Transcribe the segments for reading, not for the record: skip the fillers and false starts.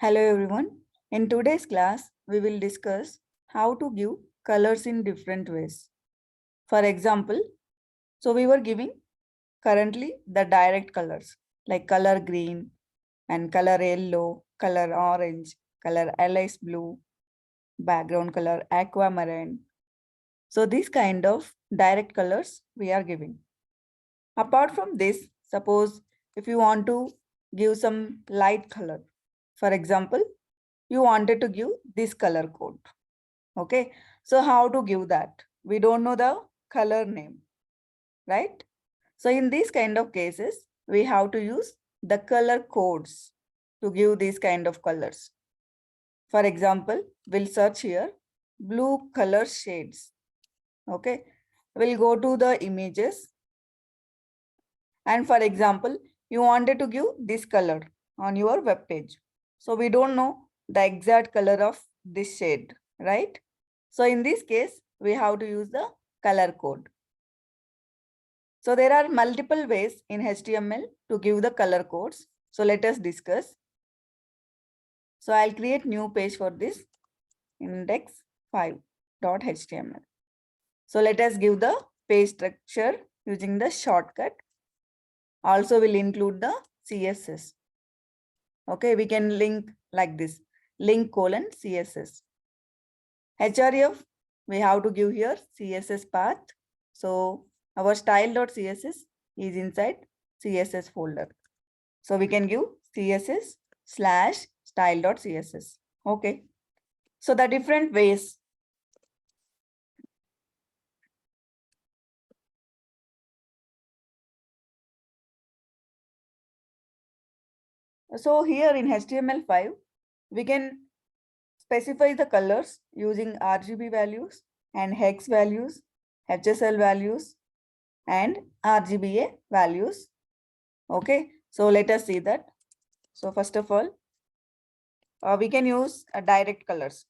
Hello everyone. In today's class, we will discuss how to give colors in different ways. For example, we were giving currently the direct colors like color green and color yellow, color orange, color LS blue, background color aquamarine. So these kind of direct colors we are giving. Apart from this, suppose if you want to give some light color, for example, you wanted to give this color code. Okay, so how to give that? We don't know the color name, right? So in these kind of cases, we have to use the color codes to give these kind of colors. For example, we'll search here blue color shades. Okay, we'll go to the images. And for example, you wanted to give this color on your web page. So we don't know the exact color of this shade, right? So in this case, we have to use the color code. So there are multiple ways in HTML to give the color codes. So let us discuss. So I'll create new page for this index5.html. So let us give the page structure using the shortcut. Also will include the CSS. Okay, we can link like this, link colon CSS. href, we have to give here CSS path. So our style.css is inside CSS folder. So we can give CSS/style.css. Okay. So the different ways. So here in HTML5, we can specify the colors using RGB values and hex values, HSL values, and RGBA values. Okay, so let us see that. So first of all, we can use direct colors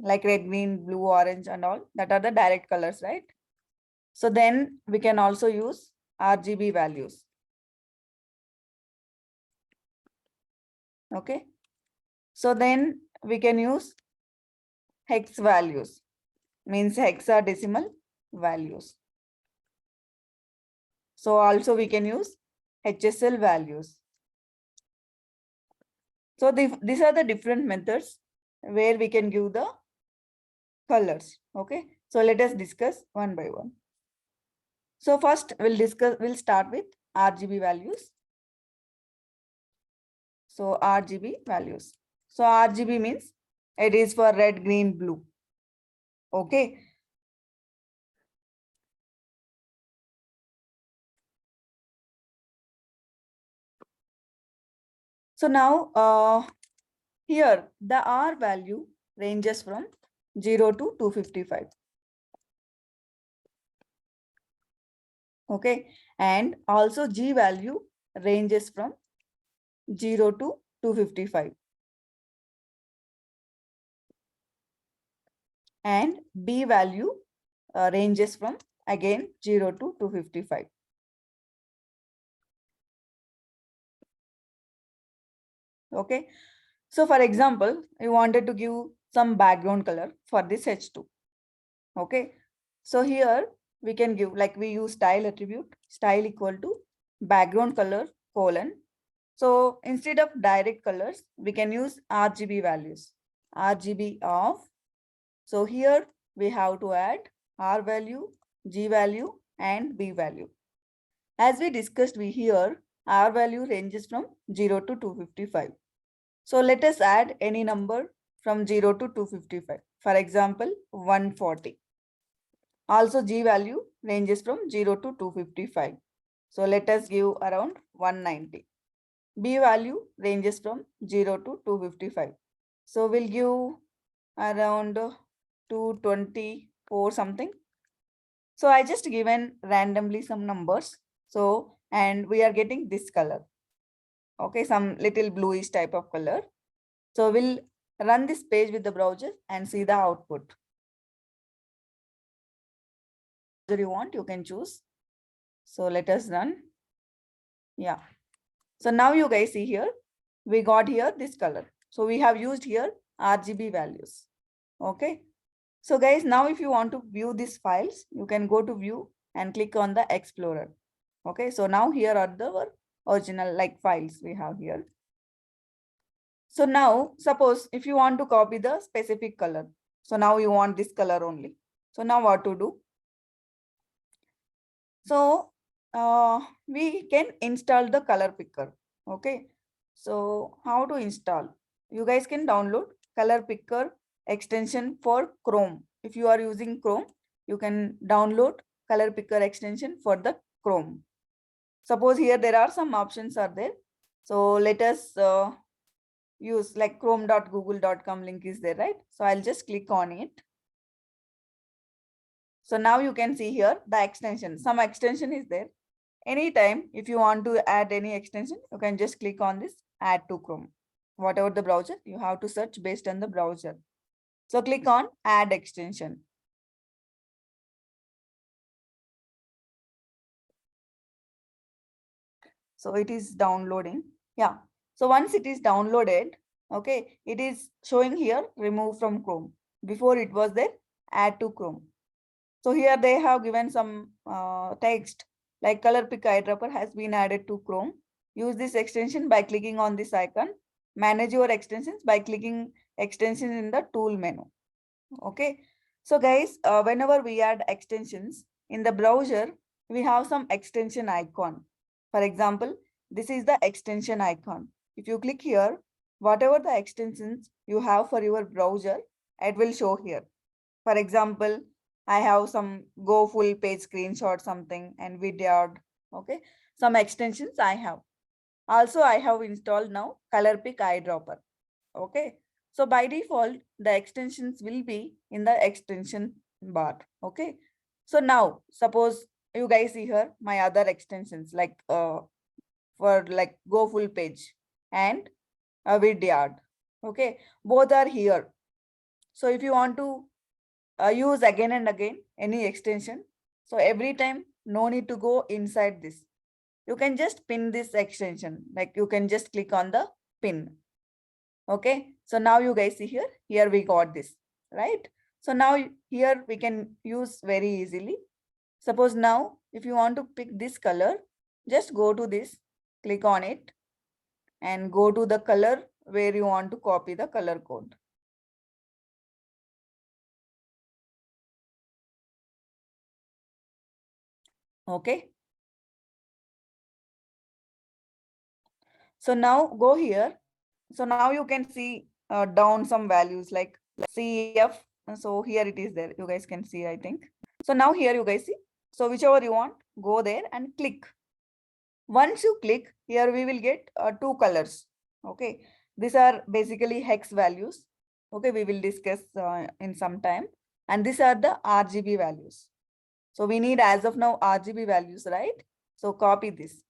like red, green, blue, orange, and all that are the direct colors, right? So then we can also use RGB values. Okay, so then we can use hex values, means hexadecimal values. So also we can use HSL values. So these are the different methods where we can give the colors. Okay, so let us discuss one by one. So first we'll start with RGB values. So RGB values. So RGB means it is for red, green, blue. Okay. So now here the R value ranges from 0 to 255. Okay. And also G value ranges from 0 to 255. And B value ranges from again 0 to 255. Okay. So for example, you wanted to give some background color for this H2. Okay. So here we can give, like we use style attribute, style equal to background color colon. So instead of direct colors, we can use RGB values, RGB of. So here we have to add R value, G value, and B value. As we discussed, we here R value ranges from 0 to 255. So let us add any number from 0 to 255. For example, 140. Also G value ranges from 0 to 255. So let us give around 190. B value ranges from 0 to 255. So we'll give around 224 something. So I just given randomly some numbers. So, and we are getting this color. Okay, some little bluish type of color. So we'll run this page with the browser and see the output. You want, you can choose. So let us run. Yeah. So now you guys see here, we got here this color. So we have used here RGB values. Okay. So guys, now if you want to view these files, you can go to view and click on the Explorer. Okay. So now here are the original like files we have here. So now suppose if you want to copy the specific color. So now you want this color only. So now what to do? So we can install the color picker. Okay. So how to install? You guys can download color picker extension for Chrome. If you are using Chrome, you can download color picker extension for the Chrome. Suppose here there are some options are there. So let us use like chrome.google.com link is there, right? So I'll just click on it. So now you can see here the extension. Some extension is there. Anytime, if you want to add any extension, you can just click on this add to Chrome. Whatever the browser, you have to search based on the browser. So click on add extension. So it is downloading. Yeah. So once it is downloaded, okay, it is showing here remove from Chrome. Before it was there add to Chrome. So here they have given some text like color pick eyedropper has been added to Chrome. Use this extension by clicking on this icon. Manage your extensions by clicking extensions in the tool menu. Okay. So guys, whenever we add extensions in the browser, we have some extension icon. For example, this is the extension icon. If you click here, whatever the extensions you have for your browser, it will show here. For example, I have some go full page screenshot something and video. Okay. Some extensions I have. Also, I have installed now color pick eyedropper. Okay. So by default, the extensions will be in the extension bar. Okay. So now suppose you guys see here my other extensions like for like go full page and a vidyard. Okay. Both are here. So if you want to use again and again any extension, so every time no need to go inside this. You can just pin this extension, like you can just click on the pin. Okay, so now you guys see here we got this, right? So now here we can use very easily. Suppose now if you want to pick this color, just go to this, click on it and go to the color where you want to copy the color code. Okay. So now go here. So now you can see down some values like CF. So here it is there. You guys can see, I think. So now here you guys see. So whichever you want, go there and click. Once you click, here we will get two colors. Okay. These are basically hex values. Okay. We will discuss in some time. And these are the RGB values. So we need as of now RGB values, right? So copy this.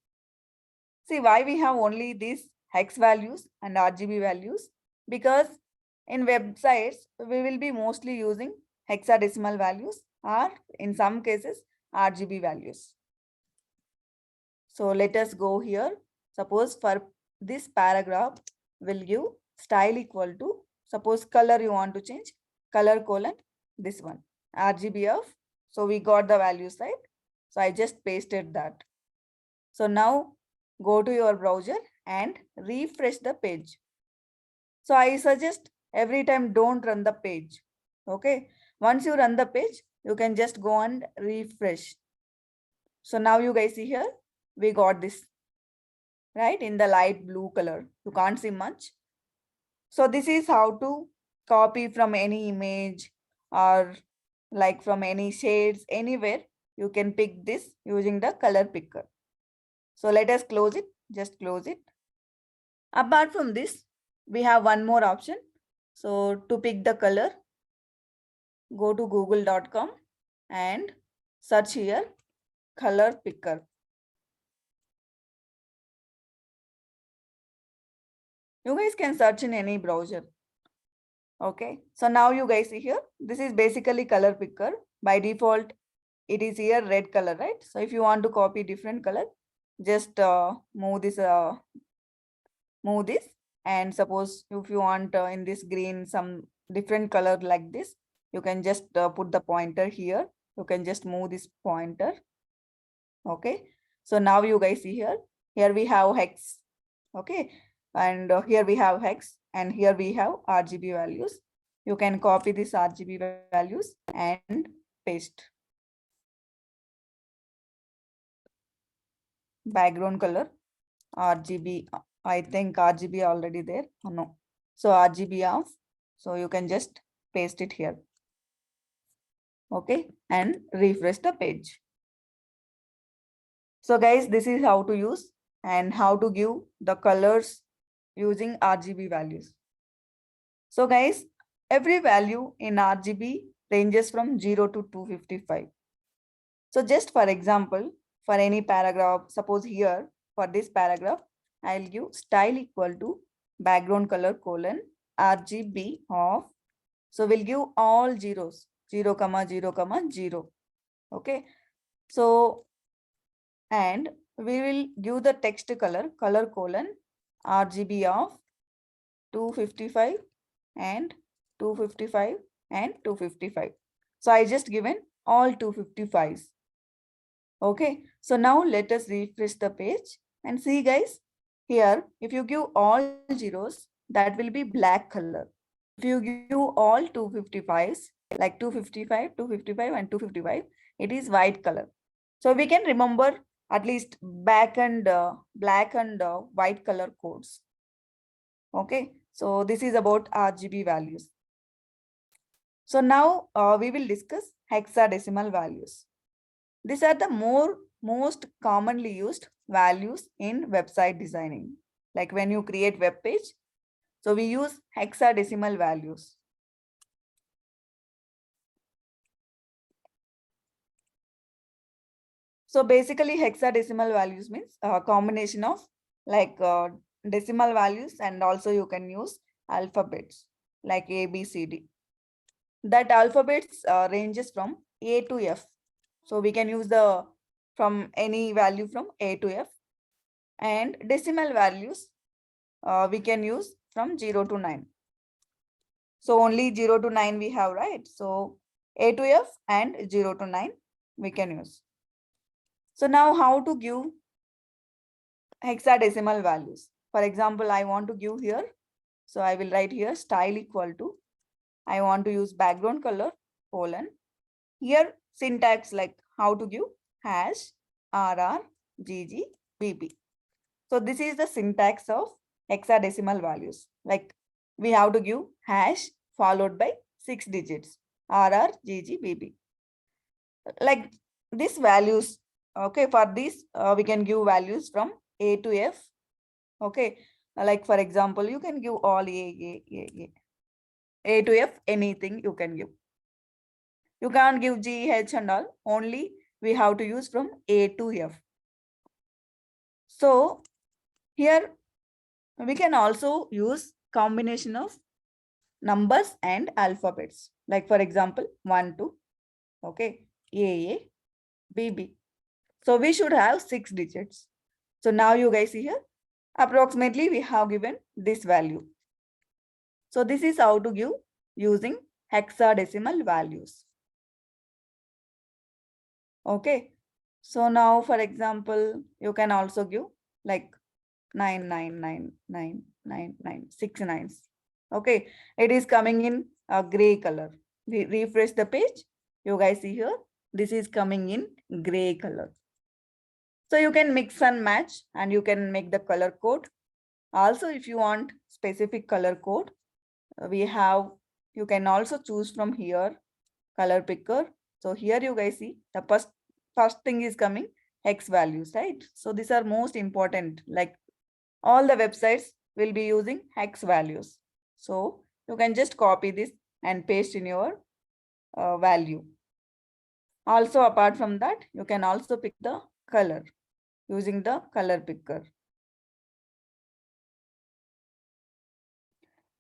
See why we have only these hex values and RGB values, because in websites, we will be mostly using hexadecimal values or in some cases RGB values. So let us go here. Suppose for this paragraph, we'll give style equal to, suppose color you want to change, color colon, this one, RGB of, so we got the values, right? So I just pasted that. So now go to your browser and refresh the page. So I suggest every time don't run the page. Okay. Once you run the page, you can just go and refresh. So now you guys see here, we got this, right? In the light blue color. You can't see much. So this is how to copy from any image or like from any shades, anywhere. You can pick this using the color picker. So let us close it. Just close it. Apart from this, we have one more option. So to pick the color, go to google.com and search here color picker. You guys can search in any browser. Okay. So now you guys see here, this is basically color picker. By default, it is here red color, right? So if you want to copy different color, just move this And suppose if you want in this green some different color like this, you can just put the pointer here. You can just move this pointer. Okay. So now you guys see here we have hex. Okay. And here we have hex and here we have RGB values. You can copy these RGB values and paste. Background color RGB. I think RGB already there. Oh, no. So RGB off. So you can just paste it here. Okay. And refresh the page. So guys, this is how to use and how to give the colors using RGB values. So guys, every value in RGB ranges from 0 to 255. So just for example, for any paragraph, suppose here for this paragraph, I'll give style equal to background color colon RGB of. So we'll give all zeros, 0, 0, 0. Okay. So, and we will give the text color colon RGB of 255 and 255 and 255. So I just given all 255s. Okay, so now let us refresh the page and see guys, here if you give all zeros, that will be black color. If you give all 255s, like 255, 255 and 255, it is white color. So we can remember at least black and white color codes. Okay, so this is about RGB values. So now we will discuss hexadecimal values. These are the most commonly used values in website designing. Like when you create web page, so we use hexadecimal values. So basically hexadecimal values means a combination of like decimal values, and also you can use alphabets like A, B, C, D. That alphabets ranges from A to F. So we can use the from any value from A to F, and decimal values we can use from 0 to 9. So only 0 to 9 we have, right? So A to F and 0 to 9 we can use. So now how to give hexadecimal values? For example, I want to give here. So I will write here style equal to, I want to use background color colon. Here syntax like how to give hash RR GG BB. So this is the syntax of hexadecimal values. Like we have to give hash followed by 6 digits RR GG BB. Like these values, okay, for this we can give values from A to F. Okay, like for example, you can give all A to F, anything you can give. You can't give G, H and all, only we have to use from A to F. So here we can also use combination of numbers and alphabets. Like for example, 1, 2, okay, A, B, B. So we should have 6 digits. So now you guys see here, approximately we have given this value. So this is how to give using hexadecimal values. Okay. So now for example, you can also give like 99999, 6 nines. Okay. It is coming in a gray color. We refresh the page. You guys see here, this is coming in gray color. So you can mix and match and you can make the color code. Also, if you want specific color code, we have, you can also choose from here, color picker. So here you guys see the first thing is coming hex values, right? So these are most important, like all the websites will be using hex values. So you can just copy this and paste in your value. Also, apart from that, you can also pick the color using the color picker.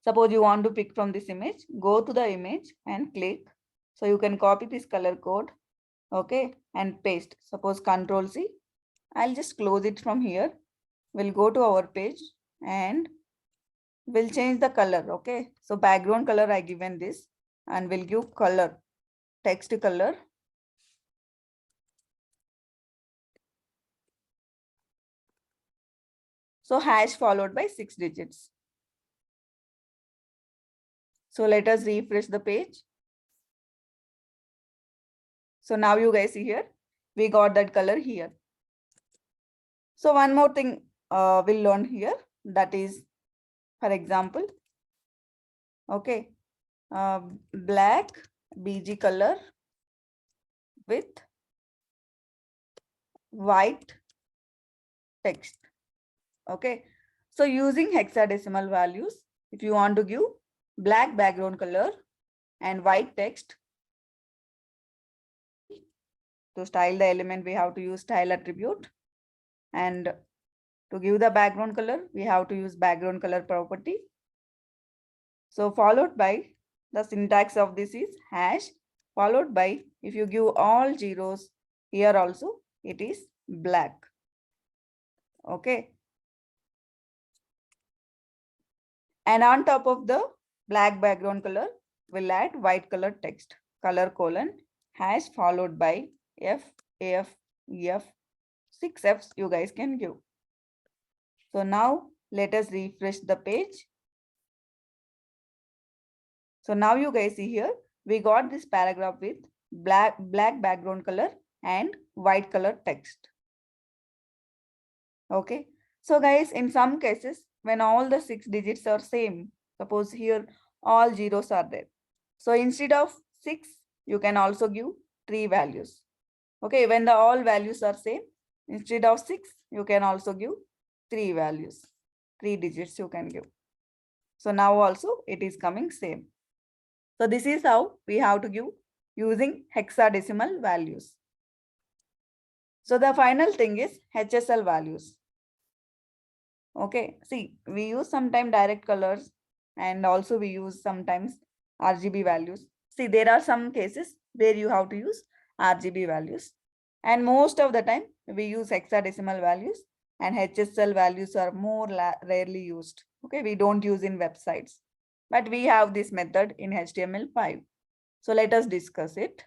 Suppose you want to pick from this image, go to the image and click. So you can copy this color code, okay, and paste. Suppose Control C. I'll just close it from here. We'll go to our page and we'll change the color. Okay, so background color I given this, and we'll give color, text color. So hash followed by 6 digits. So let us refresh the page. So now you guys see here, we got that color here. So one more thing we'll learn here, that is, for example, okay, black BG color with white text. Okay, so using hexadecimal values, if you want to give black background color and white text, to style the element, we have to use style attribute. And to give the background color, we have to use background color property. So followed by, the syntax of this is hash, followed by, if you give all zeros, here also it is black. Okay. And on top of the black background color, we'll add white color text, color colon, hash followed by F, F, F, 6 Fs you guys can give. So now let us refresh the page. So now you guys see here, we got this paragraph with black background color and white color text. Okay. So guys, in some cases, when all the 6 digits are same, suppose here all zeros are there. So instead of 6, you can also give 3 values. Okay, when the all values are same, instead of 6, you can also give 3 values. 3 digits you can give. So now also it is coming same. So this is how we have to give using hexadecimal values. So the final thing is HSL values. Okay, see, we use sometimes direct colors and also we use sometimes RGB values. See, there are some cases where you have to use RGB values. And most of the time we use hexadecimal values, and HSL values are more rarely used. Okay, we don't use in websites, but we have this method in HTML5. So let us discuss it.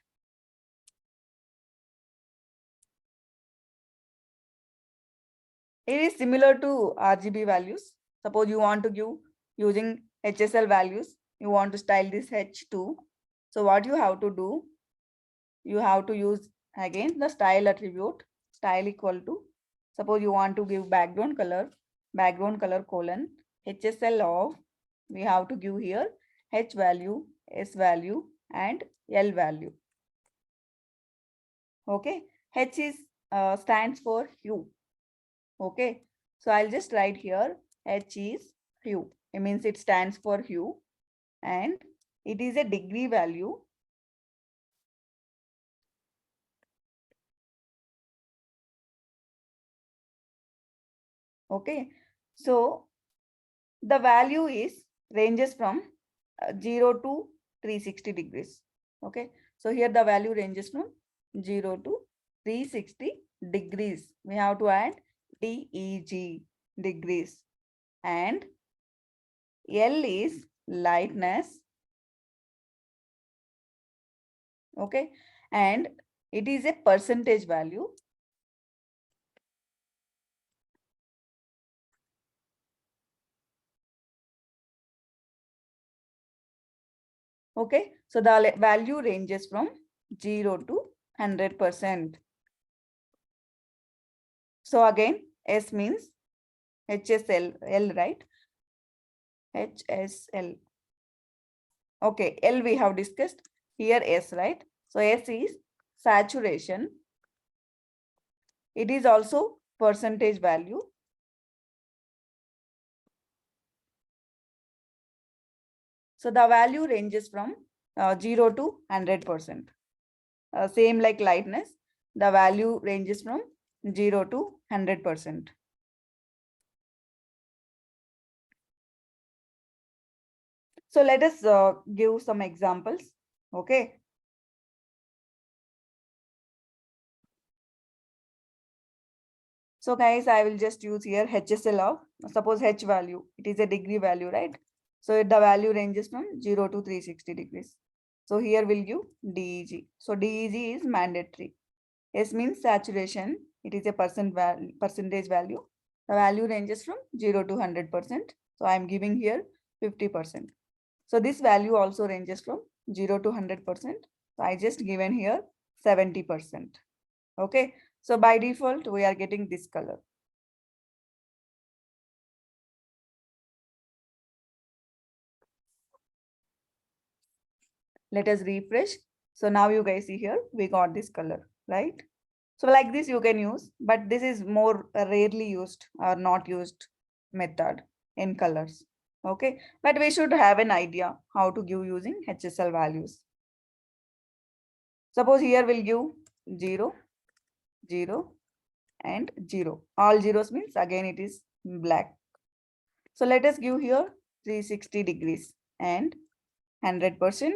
It is similar to RGB values. Suppose you want to give using HSL values, you want to style this H2. So what you have to do, you have to use again the style attribute, style equal to, suppose you want to give background color colon, HSL of, we have to give here H value, S value and L value. Okay, H is stands for hue. Okay, so I'll just write here H is hue. It means it stands for hue and it is a degree value. Okay, so the value is ranges from 0 to 360 degrees. Okay, so here the value ranges from 0 to 360 degrees. We have to add DEG, degrees, and L is lightness. Okay, and it is a percentage value. Okay, so the value ranges from 0 to 100%. So again, S means HSL, L, right? HSL. Okay, L we have discussed. Here S, right? So S is saturation. It is also percentage value. So the value ranges from 0 to 100%. Same like lightness, the value ranges from 0 to 100%. So let us give some examples. Okay. So guys, I will just use here HSL of, suppose H value, it is a degree value, right? So the value ranges from 0 to 360 degrees. So here we'll give DEG. So DEG is mandatory. S means saturation. It is a percentage value. The value ranges from 0 to 100%. So I am giving here 50%. So this value also ranges from 0 to 100%. So I just given here 70%. Okay. So by default, we are getting this color. Let us refresh. So now you guys see here, we got this color, right? So like this you can use, but this is more rarely used or not used method in colors. Okay, but we should have an idea how to give using HSL values. Suppose here we'll give 0, 0 and 0. All zeros means again it is black. So let us give here 360 degrees and 100%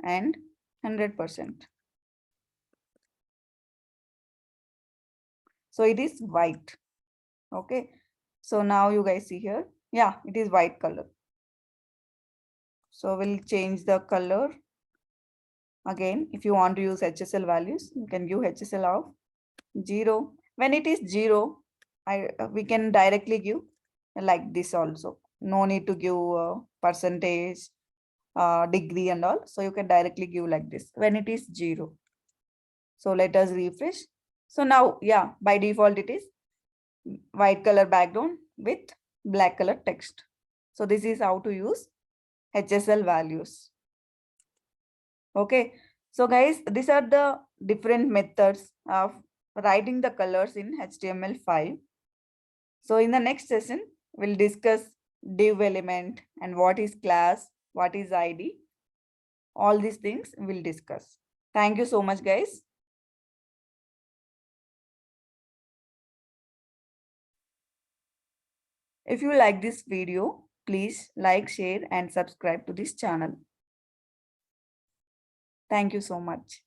and 100%. So it is white. Okay. So now you guys see here. Yeah, it is white color. So we'll change the color. Again, if you want to use HSL values, you can give HSL of 0. When it is 0, we can directly give like this also. No need to give percentage, degree and all. So you can directly give like this when it is 0. So let us refresh. So now, yeah, by default it is white color background with black color text. So this is how to use HSL values. Okay. So guys, these are the different methods of writing the colors in HTML5. So in the next session, we'll discuss div element and what is class, what is ID. All these things we'll discuss. Thank you so much, guys. If you like this video, please like, share and subscribe to this channel. Thank you so much.